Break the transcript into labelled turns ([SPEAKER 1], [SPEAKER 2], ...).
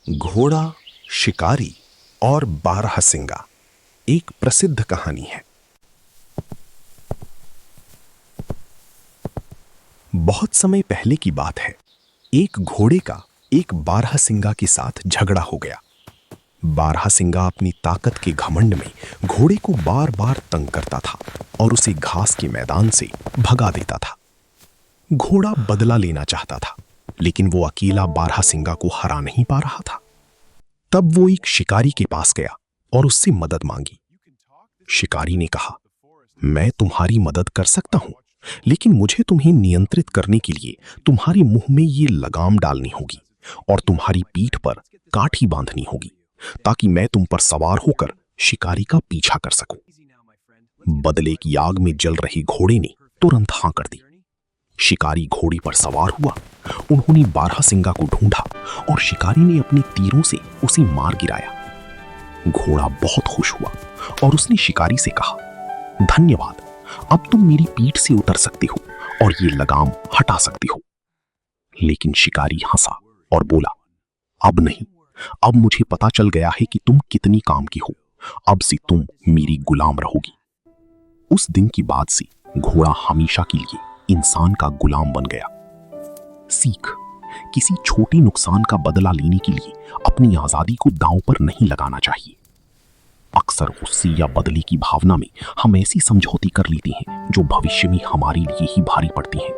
[SPEAKER 1] घोड़ा, शिकारी और बारहसिंगा एक प्रसिद्ध कहानी है। बहुत समय पहले की बात है। एक घोड़े का एक बारहसिंगा के साथ झगड़ा हो गया। बारहसिंगा अपनी ताकत के घमंड में घोड़े को बार बार तंग करता था और उसे घास के मैदान से भगा देता था। घोड़ा बदला लेना चाहता था, लेकिन वो अकेला बारहसिंगा को हरा नहीं पा रहा था। तब वो एक शिकारी के पास गया और उससे मदद मांगी। शिकारी ने कहा, मैं तुम्हारी मदद कर सकता हूं, लेकिन मुझे तुम्हें नियंत्रित करने के लिए तुम्हारे मुंह में ये लगाम डालनी होगी और तुम्हारी पीठ पर काठी बांधनी होगी, ताकि मैं तुम पर सवार होकर शिकारी का पीछा कर सकूं। बदले की आग में जल रहे घोड़े ने तुरंत हां कर दी। शिकारी घोड़े पर सवार हुआ। उन्होंने बारहसिंगा को ढूंढा और शिकारी ने अपने तीरों से उसे मार गिराया। घोड़ा बहुत खुश हुआ और उसने शिकारी से कहा, धन्यवाद, अब तुम मेरी पीठ से उतर सकते हो और ये लगाम हटा सकते हो। लेकिन शिकारी हंसा और बोला, अब नहीं, अब मुझे पता चल गया है कि तुम कितनी काम की हो। अब से तुम मेरी गुलाम रहोगी। उस दिन की बाद से घोड़ा हमेशा के लिए इंसान का गुलाम बन गया। सीख: किसी छोटे नुकसान का बदला लेने के लिए अपनी आजादी को दांव पर नहीं लगाना चाहिए। अक्सर गुस्से या बदले की भावना में हम ऐसी समझौते कर लेते हैं जो भविष्य में हमारे लिए ही भारी पड़ती हैं।